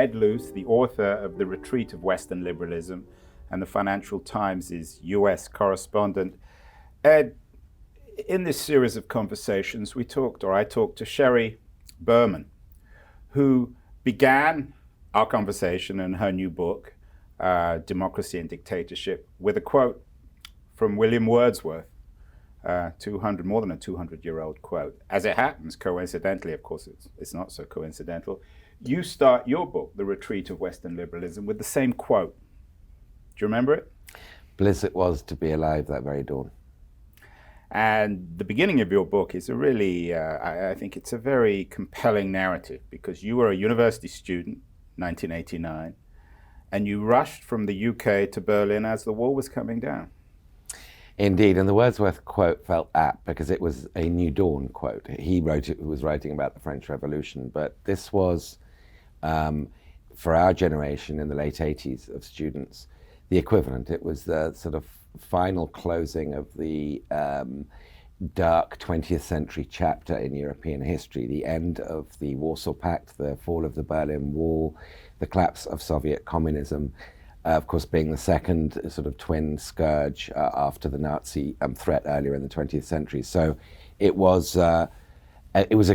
Ed Luce, the author of The Retreat of Western Liberalism and the Financial Times' US correspondent. Ed, in this series of conversations, I talked to Sherry Berman, who began our conversation in her new book, Democracy and Dictatorship, with a quote from William Wordsworth, more than a 200-year-old quote. As it happens, coincidentally, of course, it's not so coincidental, you start your book, The Retreat of Western Liberalism, with the same quote. Do you remember it? Bliss it was to be alive that very dawn. And the beginning of your book is a really, I think it's a very compelling narrative, because you were a university student, 1989, and you rushed from the UK to Berlin as the wall was coming down. Indeed, and the Wordsworth quote felt apt because it was a New Dawn quote. He was writing about the French Revolution, but this was, for our generation in the late 80s of students, the equivalent. It was the sort of final closing of the dark 20th century chapter in European history, the end of the Warsaw Pact, the fall of the Berlin Wall, the collapse of Soviet communism, of course being the second sort of twin scourge after the Nazi threat earlier in the 20th century. So it was a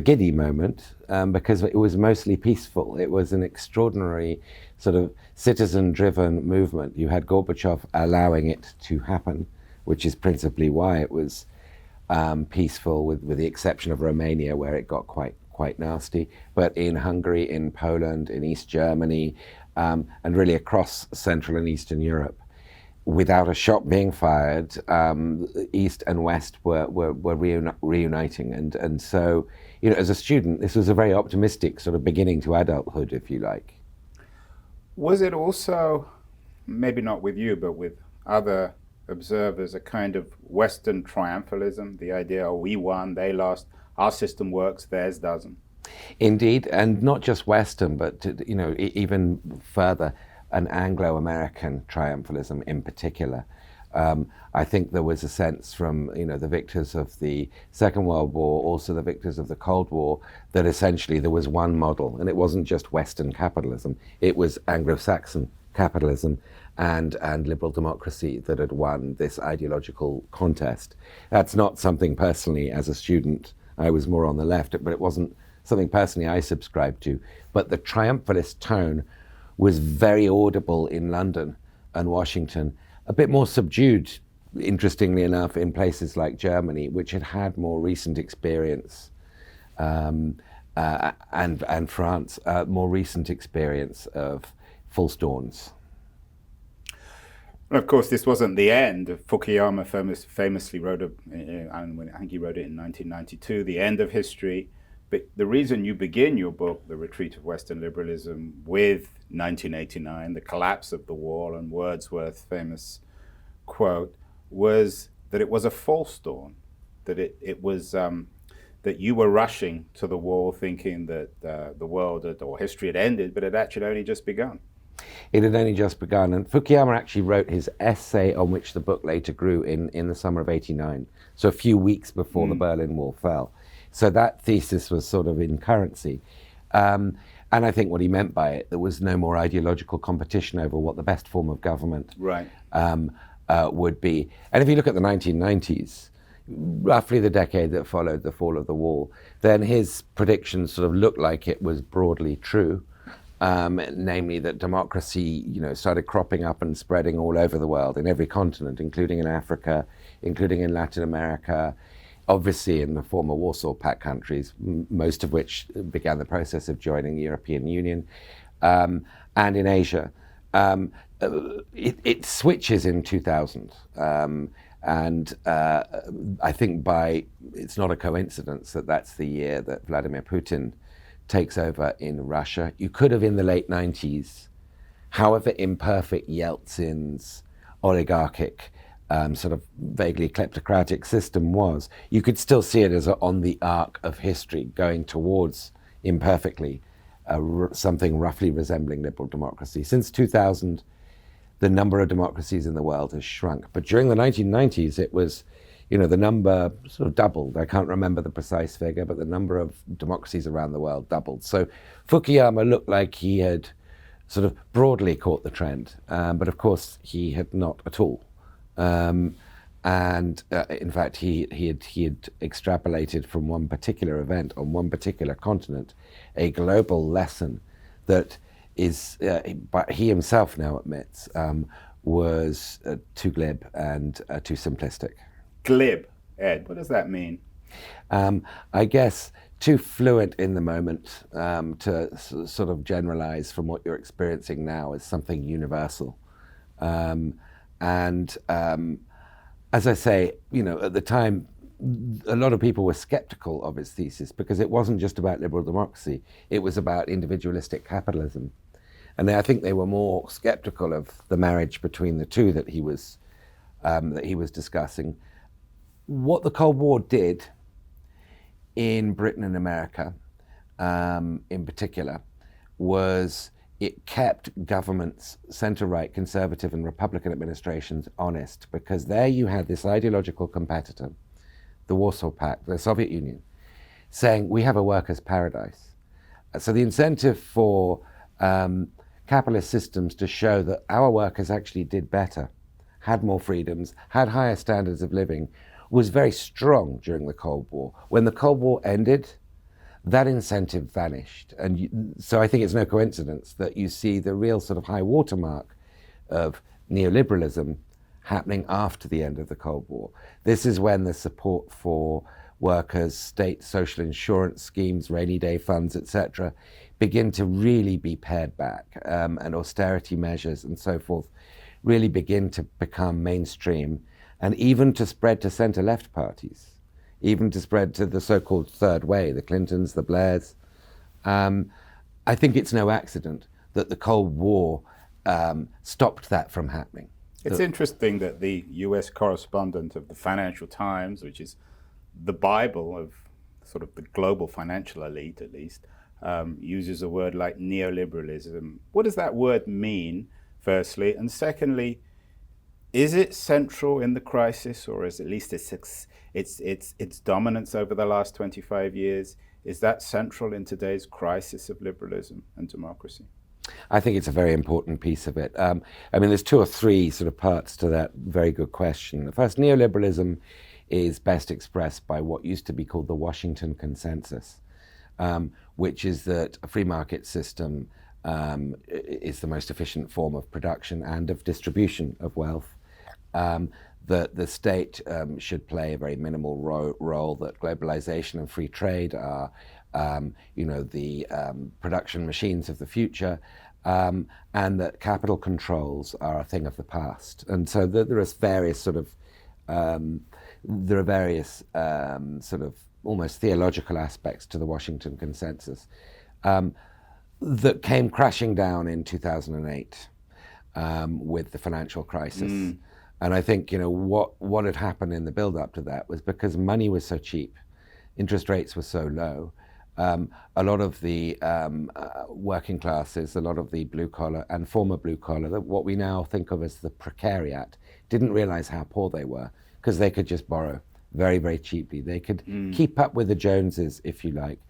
giddy moment because it was mostly peaceful. It was an extraordinary sort of citizen-driven movement. You had Gorbachev allowing it to happen, which is principally why it was peaceful, with the exception of Romania, where it got quite nasty. But in Hungary, in Poland, in East Germany, and really across Central and Eastern Europe, without a shot being fired, East and West were reuniting. And so, as a student, this was a very optimistic sort of beginning to adulthood, if you like. Was it also, maybe not with you, but with other observers, a kind of Western triumphalism, the idea, oh, we won, they lost, our system works, theirs doesn't? Indeed, and not just Western, but even further, an Anglo-American triumphalism in particular. I think there was a sense from the victors of the Second World War, also the victors of the Cold War, that essentially there was one model, and it wasn't just Western capitalism, it was Anglo-Saxon capitalism and liberal democracy that had won this ideological contest. That's not something personally, as a student, I was more on the left, but it wasn't something personally I subscribed to. But the triumphalist tone was very audible in London and Washington, a bit more subdued, interestingly enough, in places like Germany, which had had more recent experience, and France, more recent experience of false dawns. And of course, this wasn't the end. Fukuyama famously wrote, I think he wrote it in 1992, The End of History. But the reason you begin your book, The Retreat of Western Liberalism, with 1989, the collapse of the wall, and Wordsworth's famous quote, was that it was a false dawn, that it was that you were rushing to the wall thinking that the world or history had ended, but it actually only just begun. It had only just begun, and Fukuyama actually wrote his essay on which the book later grew in the summer of '89, so a few weeks before the Berlin Wall fell. So that thesis was sort of in currency. And I think what he meant by it, there was no more ideological competition over what the best form of government would be. And if you look at the 1990s, roughly the decade that followed the fall of the wall, then his predictions sort of looked like it was broadly true. Namely that democracy, started cropping up and spreading all over the world, in every continent, including in Africa, including in Latin America, obviously in the former Warsaw Pact countries, most of which began the process of joining the European Union, and in Asia. It switches in 2000. And I think it's not a coincidence that that's the year that Vladimir Putin takes over in Russia. You could have, in the late 90s, however imperfect Yeltsin's oligarchic, sort of vaguely kleptocratic system was, you could still see it as on the arc of history going towards, imperfectly, something roughly resembling liberal democracy. Since 2000, the number of democracies in the world has shrunk. But during the 1990s, it was, the number sort of doubled. I can't remember the precise figure, but the number of democracies around the world doubled. So Fukuyama looked like he had sort of broadly caught the trend, but of course he had not at all. And in fact, he had extrapolated from one particular event on one particular continent a global lesson that is, but he himself now admits, was too glib and too simplistic. Glib, Ed, what does that mean? I guess too fluent in the moment to sort of generalize from what you're experiencing now as something universal. As I say, at the time, a lot of people were skeptical of his thesis because it wasn't just about liberal democracy, it was about individualistic capitalism. And I think they were more skeptical of the marriage between the two that he was discussing. What the Cold War did in Britain and America, in particular, was it kept governments, centre-right, conservative and Republican administrations honest, because there you had this ideological competitor, the Warsaw Pact, the Soviet Union, saying we have a workers' paradise. So the incentive for capitalist systems to show that our workers actually did better, had more freedoms, had higher standards of living, was very strong during the Cold War. When the Cold War ended, that incentive vanished. And so I think it's no coincidence that you see the real sort of high watermark of neoliberalism happening after the end of the Cold War. This is when the support for workers, state social insurance schemes, rainy day funds, etc., begin to really be pared back, and austerity measures and so forth really begin to become mainstream, and even to spread to centre-left parties, even to spread to the so-called third way, the Clintons, the Blairs. I think it's no accident that the Cold War stopped that from happening. It's interesting that the US correspondent of the Financial Times, which is the Bible of sort of the global financial elite at least, uses a word like neoliberalism. What does that word mean, firstly? And secondly, is it central in the crisis, or is at least its dominance over the last 25 years, is that central in today's crisis of liberalism and democracy? I think it's a very important piece of it. I mean, there's two or three sort of parts to that very good question. The first, neoliberalism is best expressed by what used to be called the Washington Consensus, which is that a free market system is the most efficient form of production and of distribution of wealth. That the state should play a very minimal role, that globalization and free trade are the production machines of the future, and that capital controls are a thing of the past. And so there are various sort of almost theological aspects to the Washington Consensus that came crashing down in 2008 with the financial crisis. And I think what had happened in the build-up to that was because money was so cheap, interest rates were so low, a lot of the working classes, a lot of the blue-collar and former blue-collar, what we now think of as the precariat, didn't realize how poor they were because they could just borrow very, very cheaply. They could keep up with the Joneses, if you like,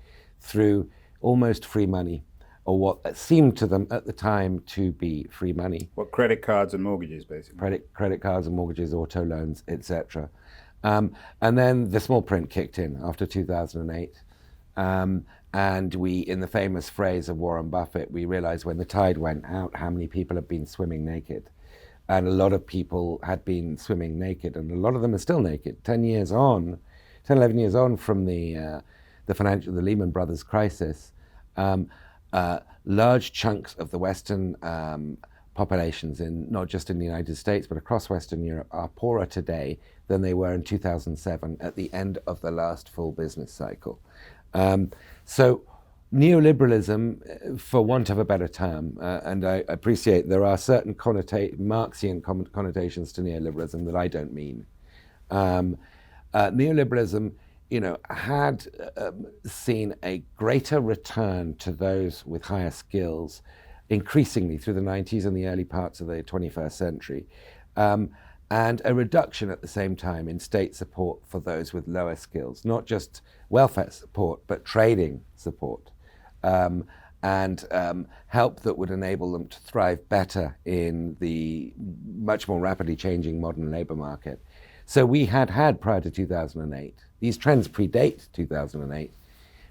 through almost free money, or what seemed to them at the time to be free money. What, credit cards and mortgages, basically? Credit cards and mortgages, auto loans, etc. And then the small print kicked in after 2008. And we, in the famous phrase of Warren Buffett, we realized when the tide went out how many people had been swimming naked. And a lot of people had been swimming naked, and a lot of them are still naked. 11 years on from the Lehman Brothers crisis, large chunks of the Western populations, not just in the United States, but across Western Europe, are poorer today than they were in 2007 at the end of the last full business cycle. So neoliberalism, for want of a better term, and I appreciate there are certain Marxian connotations to neoliberalism that I don't mean. Neoliberalism, had seen a greater return to those with higher skills increasingly through the 90s and the early parts of the 21st century, and a reduction at the same time in state support for those with lower skills, not just welfare support, but trading support, and help that would enable them to thrive better in the much more rapidly changing modern labor market. So we had prior to 2008, these trends predate 2008,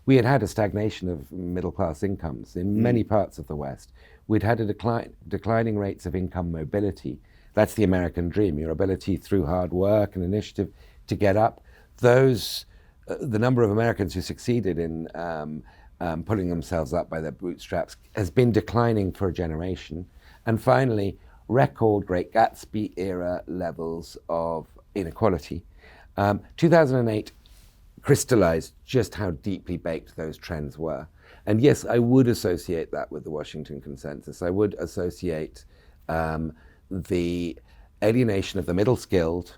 we had a stagnation of middle-class incomes in many parts of the West. We'd had a declining rates of income mobility. That's the American dream, your ability through hard work and initiative to get up. The number of Americans who succeeded in pulling themselves up by their bootstraps has been declining for a generation. And finally, record Great Gatsby era levels of inequality. 2008 crystallized just how deeply baked those trends were. And yes, I would associate that with the Washington Consensus. I would associate the alienation of the middle-skilled,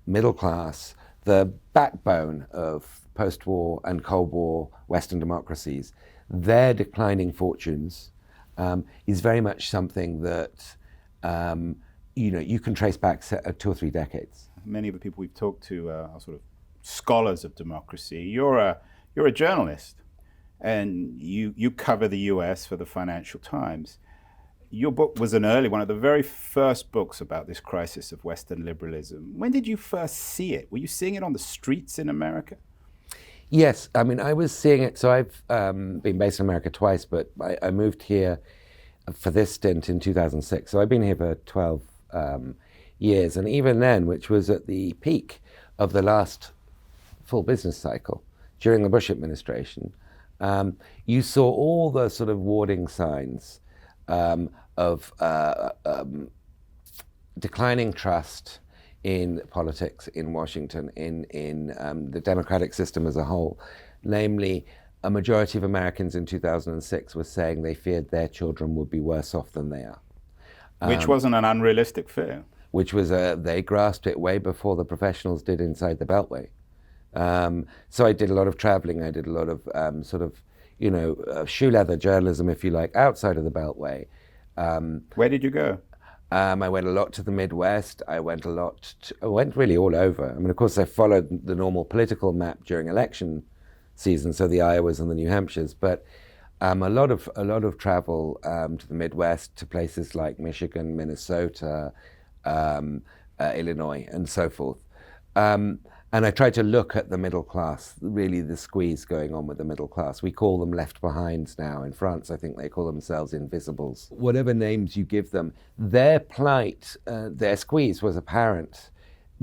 middle class, the backbone of post-war and Cold War Western democracies, their declining fortunes is very much something that you can trace back 2 or 3 decades. Many of the people we've talked to are sort of scholars of democracy. You're a journalist, and you cover the US for the Financial Times. Your book was one of the very first books about this crisis of Western liberalism. When did you first see it? Were you seeing it on the streets in America? Yes, I mean, I was seeing it. So I've been based in America twice, but I moved here for this stint in 2006. So I've been here for 12 years. And even then, which was at the peak of the last full business cycle during the Bush administration, you saw all the sort of warning signs of declining trust in politics in Washington, in the democratic system as a whole. Namely, a majority of Americans in 2006 were saying they feared their children would be worse off than they are. Which wasn't an unrealistic fear. Which was, they grasped it way before the professionals did inside the Beltway. So I did a lot of traveling. I did a lot of shoe leather journalism, if you like, outside of the Beltway. Where did you go? I went a lot to the Midwest. I went really all over. I mean, of course, I followed the normal political map during election season, so the Iowas and the New Hampshires. But a lot of travel to the Midwest, to places like Michigan, Minnesota, Illinois, and so forth. And I tried to look at the middle class, really the squeeze going on with the middle class. We call them left behinds now. In France, I think they call themselves invisibles. Whatever names you give them, their plight, their squeeze was apparent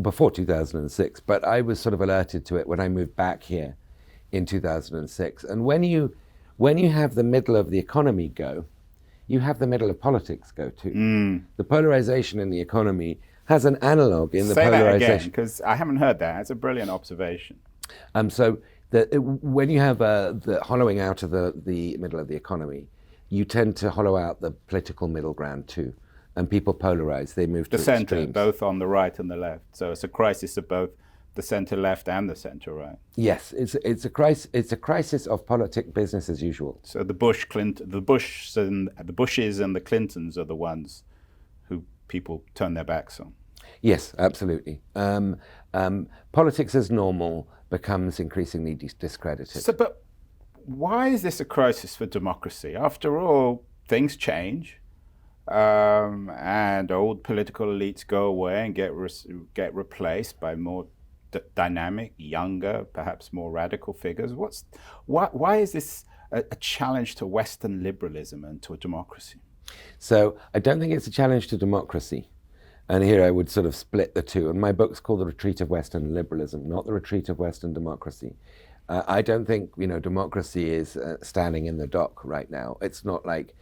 before 2006, but I was sort of alerted to it when I moved back here in 2006. And when you have the middle of the economy go, you have the middle of politics go too. The polarization in the economy has an analog in the polarization. Say that again, because I haven't heard that. It's a brilliant observation. So when you have the hollowing out of the middle of the economy, you tend to hollow out the political middle ground too. And people polarize, they move to the center, extremes. Both on the right and the left. So it's a crisis of both the center left and the center right. Yes, it's a crisis of politic business as usual. So the Bushes and the Clintons are the ones who people turn their backs on. Yes, absolutely. Politics as normal becomes increasingly discredited. So, but why is this a crisis for democracy? After all, things change, and old political elites go away and get replaced by more dynamic, younger, perhaps more radical figures. Why is this a challenge to Western liberalism and to a democracy? So I don't think it's a challenge to democracy. And here I would sort of split the two. And my book's called The Retreat of Western Liberalism, not The Retreat of Western Democracy. I don't think, democracy is standing in the dock right now. It's not like,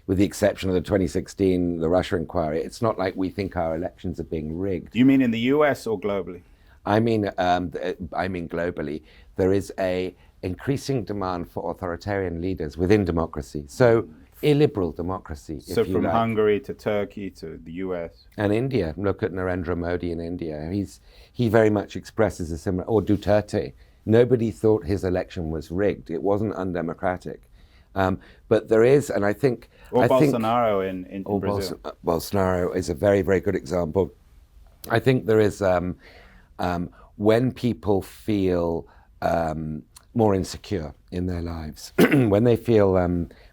with the exception of the 2016, the Russia inquiry, it's not like we think our elections are being rigged. You mean in the US or globally? I mean globally. There is a increasing demand for authoritarian leaders within democracy. So illiberal democracy, so if you from like. Hungary to Turkey to the US. And India. Look at Narendra Modi in India. He very much expresses a similar, or Duterte. Nobody thought his election was rigged. It wasn't undemocratic. But there is, and I think... Bolsonaro in Brazil. Bolsonaro is a very, very good example. I think there is, when people feel more insecure in their lives, when they feel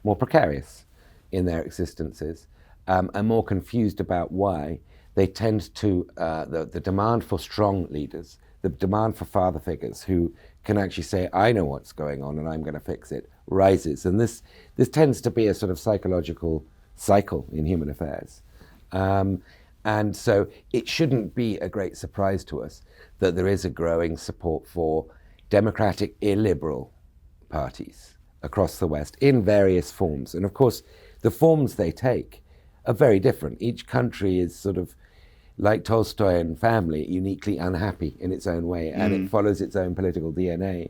more precarious in their existences, and more confused about why, they tend to, the demand for strong leaders, the demand for father figures who can actually say, I know what's going on and I'm going to fix it, rises. And this tends to be a sort of psychological cycle in human affairs. And so it shouldn't be a great surprise to us that there is a growing support for democratic illiberal parties across the West in various forms. And of course, the forms they take are very different. Each country is sort of, like Tolstoy and family, uniquely unhappy in its own way, and it follows its own political DNA.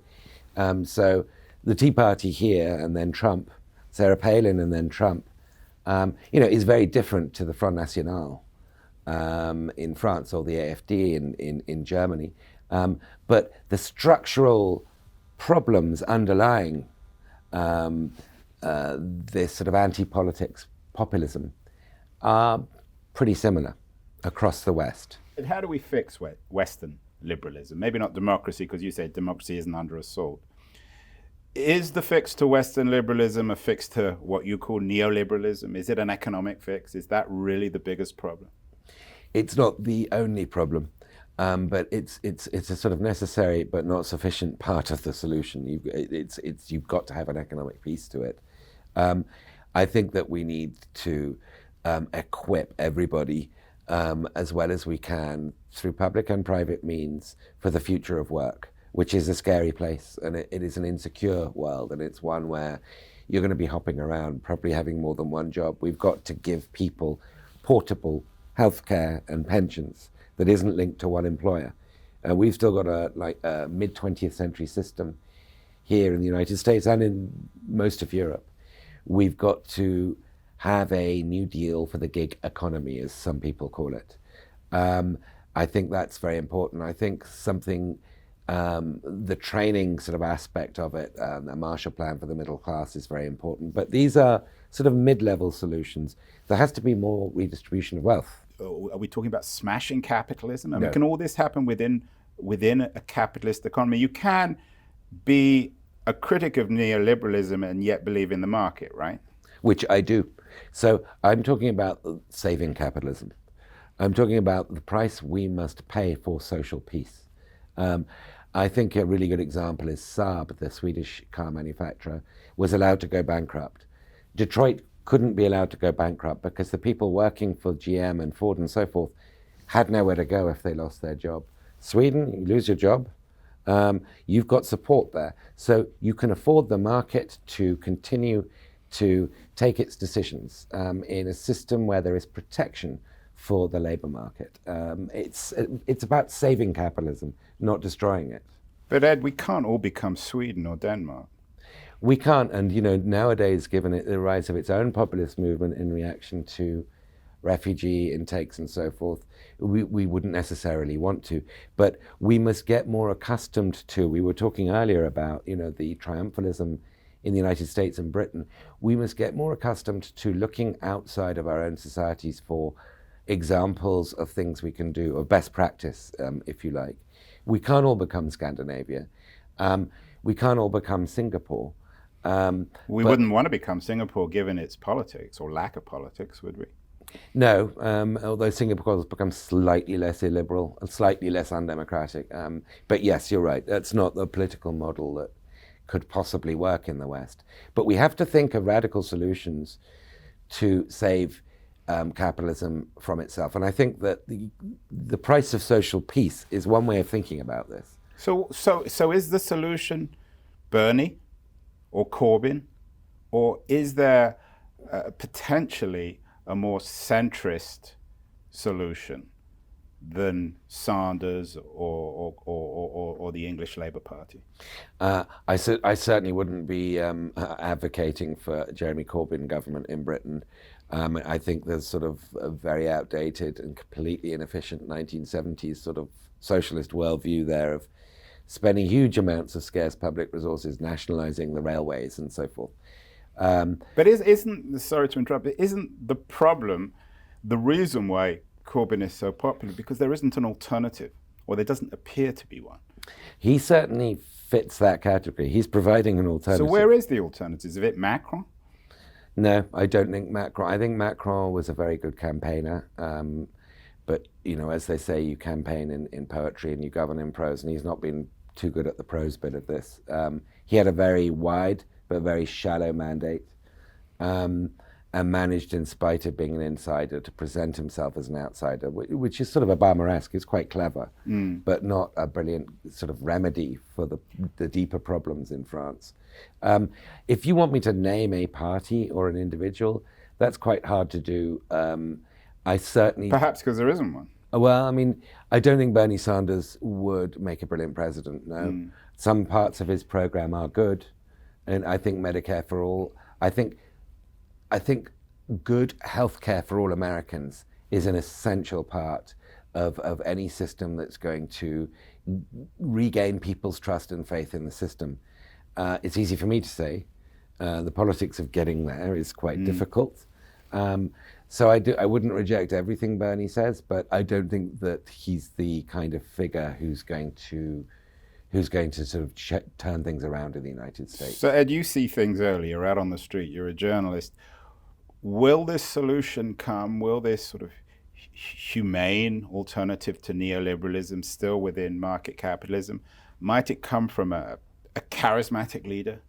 So the Tea Party here and then Trump, Sarah Palin and then Trump, is very different to the Front National in France or the AfD in Germany. But the structural problems underlying this sort of anti-politics populism are pretty similar across the West. And how do we fix Western liberalism? Maybe not democracy, because you say democracy isn't under assault. Is the fix to Western liberalism a fix to what you call neoliberalism? Is it an economic fix? Is that really the biggest problem? It's not the only problem, but it's a sort of necessary but not sufficient part of the solution. You've got to have an economic piece to it. I think that we need to equip everybody as well as we can through public and private means for the future of work, which is a scary place, and it is an insecure world, and it's one where you're going to be hopping around, probably having more than one job. We've got to give people portable healthcare and pensions that isn't linked to one employer. We've still got a mid-20th century system here in the United States and in most of Europe. We've got to have a new deal for the gig economy, as some people call it. I think that's very important. I think the training sort of aspect of it, a Marshall Plan for the middle class is very important. But these are sort of mid-level solutions. There has to be more redistribution of wealth. Are we talking about smashing capitalism? I No. mean, can all this happen within a capitalist economy? You can be a critic of neoliberalism and yet believe in the market, right? Which I do. So I'm talking about saving capitalism. I'm talking about the price we must pay for social peace. I think a really good example is Saab, the Swedish car manufacturer, was allowed to go bankrupt. Detroit couldn't be allowed to go bankrupt because the people working for GM and Ford and so forth had nowhere to go if they lost their job. Sweden, you lose your job, you've got support there. So you can afford the market to continue to take its decisions in a system where there is protection for the labor market. It's about saving capitalism, not destroying it. But Ed, we can't all become Sweden or Denmark. We can't, and nowadays, given the rise of its own populist movement in reaction to refugee intakes and so forth, we wouldn't necessarily want to. But we must get more accustomed to, we were talking earlier about, the triumphalism in the United States and Britain. We must get more accustomed to looking outside of our own societies for examples of things we can do, of best practice, if you like. We can't all become Scandinavia. We can't all become Singapore. We wouldn't want to become Singapore given its politics or lack of politics, would we? No, although Singapore has become slightly less illiberal, slightly less undemocratic. But yes, you're right. That's not the political model that could possibly work in the West. But we have to think of radical solutions to save capitalism from itself. And I think that the price of social peace is one way of thinking about this. So is the solution Bernie or Corbyn, or is there potentially a more centrist solution than Sanders or the English Labour Party? I certainly wouldn't be advocating for Jeremy Corbyn government in Britain. I think there's sort of a very outdated and completely inefficient 1970s sort of socialist worldview there of spending huge amounts of scarce public resources, nationalising the railways and so forth. But sorry to interrupt, but isn't the problem, the reason why Corbyn is so popular, because there isn't an alternative, or there doesn't appear to be one? He certainly fits that category. He's providing an alternative. So where is the alternative? Is it Macron? No, I don't think Macron. I think Macron was a very good campaigner. But, as they say, you campaign in poetry and you govern in prose, and he's not been too good at the prose bit of this. He had a very wide but very shallow mandate, and managed, in spite of being an insider, to present himself as an outsider, which is sort of Obama-esque. It's quite clever, but not a brilliant sort of remedy for the deeper problems in France. If you want me to name a party or an individual, that's quite hard to do. I certainly... Perhaps because there isn't one. Well, I mean, I don't think Bernie Sanders would make a brilliant president, no. Some parts of his program are good, and I think Medicare for all, I think good healthcare for all Americans is an essential part of any system that's going to regain people's trust and faith in the system. It's easy for me to say. The politics of getting there is quite difficult. So I wouldn't reject everything Bernie says, but I don't think that he's the kind of figure who's going to sort of turn things around in the United States. So Ed, you see things early. You're out on the street. You're a journalist. Will this solution come? Will this sort of humane alternative to neoliberalism still within market capitalism, might it come from a charismatic leader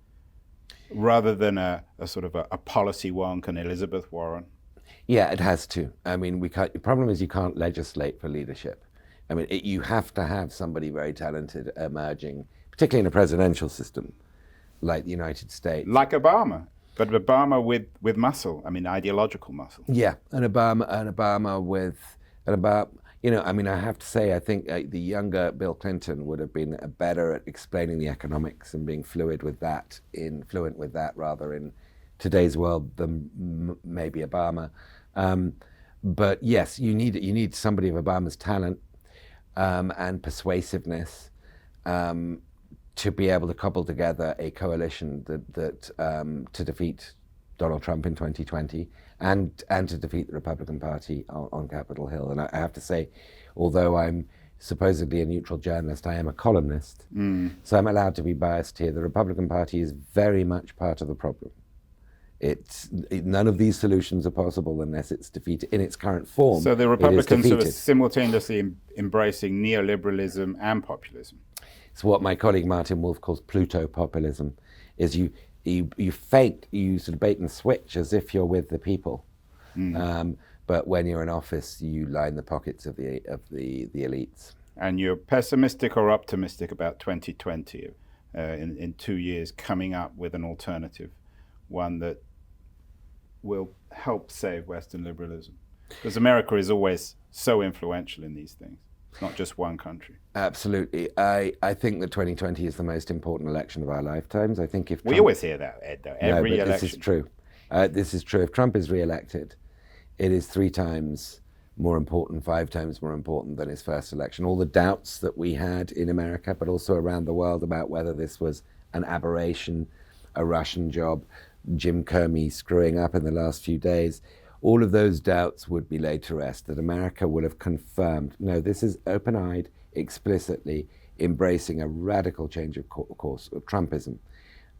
rather than a sort of a policy wonk, an Elizabeth Warren? Yeah, it has to. I mean, the problem is you can't legislate for leadership. I mean, you have to have somebody very talented emerging, particularly in a presidential system like the United States. Like Obama, but Obama with muscle, I mean, ideological muscle. Yeah, and Obama with, I mean, I have to say, I think the younger Bill Clinton would have been better at explaining the economics and being fluent with that rather in today's world than maybe Obama. But yes, you need somebody of Obama's talent and persuasiveness to be able to cobble together a coalition that to defeat Donald Trump in 2020 and to defeat the Republican Party on Capitol Hill. And I have to say, although I'm supposedly a neutral journalist, I am a columnist, so I'm allowed to be biased here. The Republican Party is very much part of the problem. None of these solutions are possible unless it's defeated in its current form. So the Republicans are simultaneously embracing neoliberalism and populism. It's what my colleague Martin Wolf calls Pluto-populism, is you fake, you sort of bait and switch as if you're with the people. But when you're in office, you line the pockets of the elites. And you're pessimistic or optimistic about 2020 in 2 years coming up with an alternative, one that will help save Western liberalism? Because America is always so influential in these things. It's not just one country. Absolutely. I think that 2020 is the most important election of our lifetimes. I think if Trump, we always hear that, Ed, though. Every election. This is true. This is true. If Trump is re-elected, it is 3 times more important, 5 times more important than his first election. All the doubts that we had in America, but also around the world about whether this was an aberration, a Russian job, Jim Comey screwing up in the last few days, all of those doubts would be laid to rest, that America will have confirmed, no, this is open-eyed, explicitly embracing a radical change of course of Trumpism.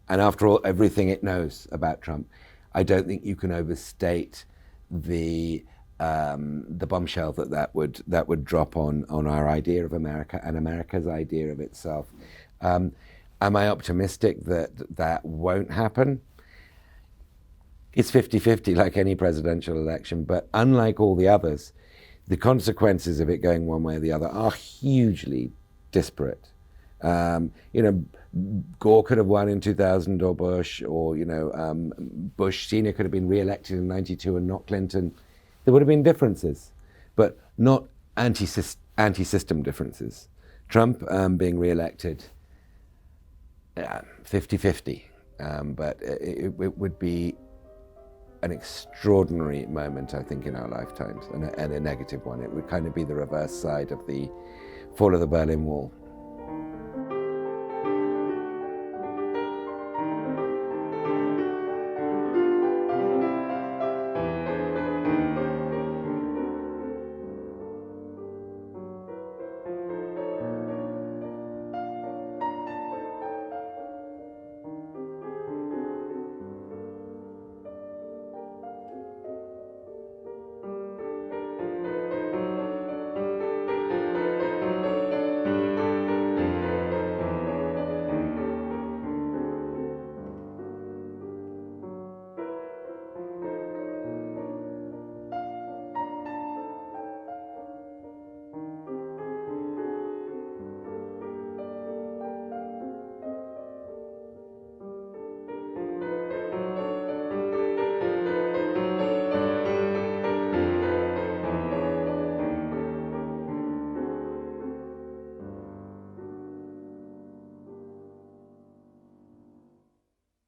And after all, everything it knows about Trump, I don't think you can overstate the bombshell that would drop on our idea of America and America's idea of itself. Am I optimistic that won't happen? It's 50-50 like any presidential election, but unlike all the others, the consequences of it going one way or the other are hugely disparate. Gore could have won in 2000 or Bush, or Bush Sr. could have been re-elected in 92 and not Clinton. There would have been differences, but not anti-system differences. Trump being re-elected, 50-50, but it would be an extraordinary moment, I think, in our lifetimes, and a negative one. It would kind of be the reverse side of the fall of the Berlin Wall.